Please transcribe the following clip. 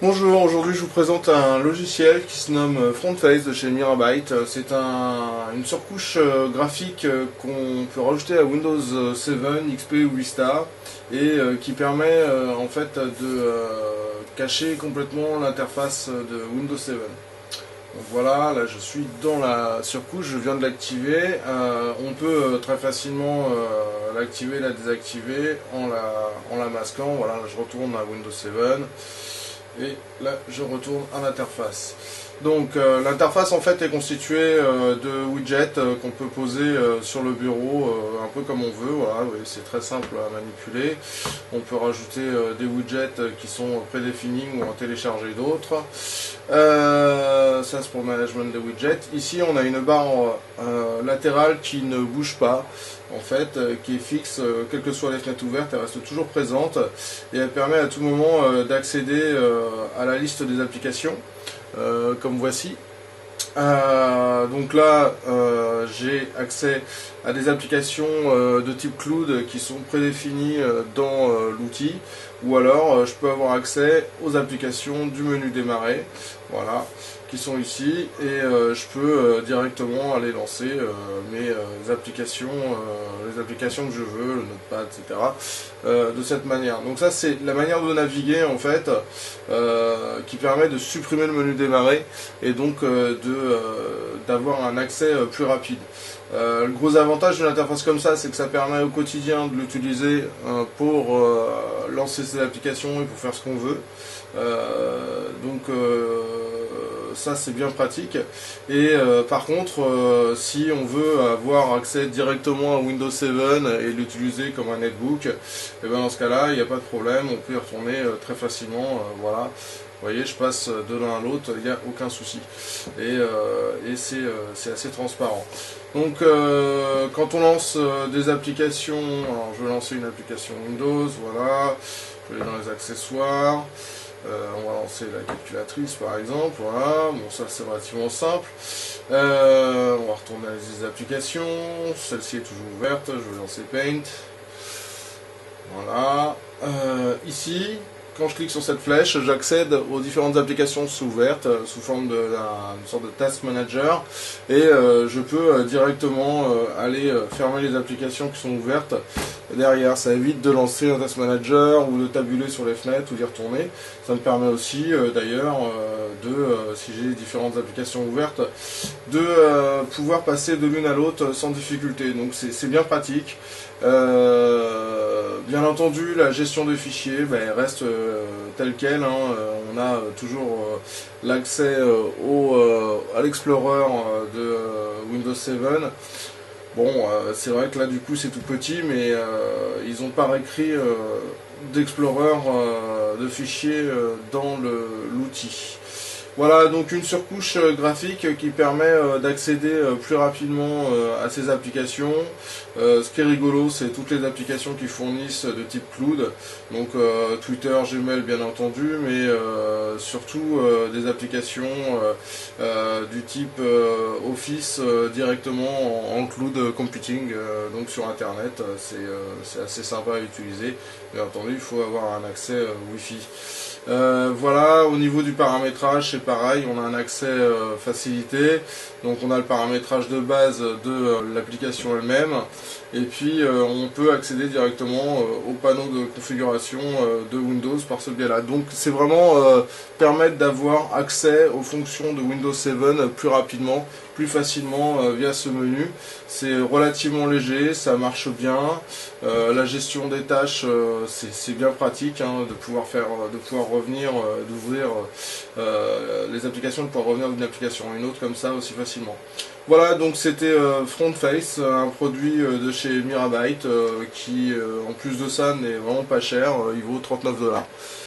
Bonjour, aujourd'hui je vous présente un logiciel qui se nomme FrontFace de chez Mirabyte. C'est une surcouche graphique qu'on peut rajouter à Windows 7, XP ou Vista et qui permet en fait de cacher complètement l'interface de Windows 7. Donc voilà, là je suis dans la surcouche, je viens de l'activer. On peut très facilement l'activer, la désactiver en la masquant. Voilà, là, je retourne à Windows 7. Et là je retourne à l'interface. Donc l'interface en fait est constituée de widgets qu'on peut poser sur le bureau un peu comme on veut. Voilà, oui, c'est très simple à manipuler. On peut rajouter des widgets qui sont prédéfinis ou en télécharger d'autres. Ça c'est pour le management des widgets. Ici on a une barre latérale qui ne bouge pas en fait, qui est fixe, quelles que soient les fenêtres ouvertes, elle reste toujours présente et elle permet à tout moment d'accéder à la liste des applications, comme voici. Donc là, j'ai accès à des applications de type cloud qui sont prédéfinies dans l'outil, ou alors je peux avoir accès aux applications du menu démarrer, voilà, qui sont ici, et je peux directement aller lancer mes applications, les applications que je veux, le notepad, etc. De cette manière. Donc ça c'est la manière de naviguer en fait, qui permet de supprimer le menu démarrer et donc d'avoir un accès plus rapide. Le gros avantage de l'interface comme ça, c'est que ça permet au quotidien de l'utiliser pour lancer ses applications et pour faire ce qu'on veut. Ça c'est bien pratique. Et par contre, si on veut avoir accès directement à Windows 7 et l'utiliser comme un netbook, et bien dans ce cas-là, il n'y a pas de problème, on peut y retourner très facilement. Voilà. Vous voyez, je passe de l'un à l'autre, il n'y a aucun souci. Et c'est assez transparent. Donc, quand on lance des applications, alors je vais lancer une application Windows, voilà, je vais aller dans les accessoires, on va lancer la calculatrice par exemple, voilà, bon ça c'est relativement simple. On va retourner à les applications, celle-ci est toujours ouverte, je vais lancer Paint. Voilà, ici, quand je clique sur cette flèche, j'accède aux différentes applications qui sont ouvertes sous forme d'une sorte de task manager et je peux directement aller fermer les applications qui sont ouvertes derrière. Ça évite de lancer un task manager ou de tabuler sur les fenêtres ou d'y retourner. Ça me permet aussi d'ailleurs si j'ai différentes applications ouvertes, de pouvoir passer de l'une à l'autre sans difficulté. Donc c'est bien pratique. Bien entendu, la gestion des fichiers elle reste telle quelle. Hein. On a toujours l'accès à l'Explorer de Windows 7. Bon, c'est vrai que là du coup c'est tout petit, mais ils n'ont pas réécrit d'Explorer de fichiers dans l'outil. Voilà, donc une surcouche graphique qui permet d'accéder plus rapidement à ces applications. Ce qui est rigolo, c'est toutes les applications qui fournissent de type cloud, donc Twitter, Gmail bien entendu, mais surtout des applications du type Office directement en cloud computing, donc sur internet. C'est assez sympa à utiliser. Bien entendu, il faut avoir un accès Wi-Fi. Voilà, au niveau du paramétrage, c'est pareil, on a un accès facilité, donc on a le paramétrage de base de l'application elle-même, et puis on peut accéder directement au panneau de configuration de Windows par ce biais-là. Donc c'est vraiment permettre d'avoir accès aux fonctions de Windows 7 plus rapidement, plus facilement via ce menu. C'est relativement léger, ça marche bien. La gestion des tâches, c'est bien pratique hein, de pouvoir revenir, d'ouvrir les applications, de pouvoir revenir d'une application à une autre comme ça aussi facilement. Voilà, donc c'était FrontFace, un produit de chez Mirabyte qui, en plus de ça, n'est vraiment pas cher. Il vaut 39 $.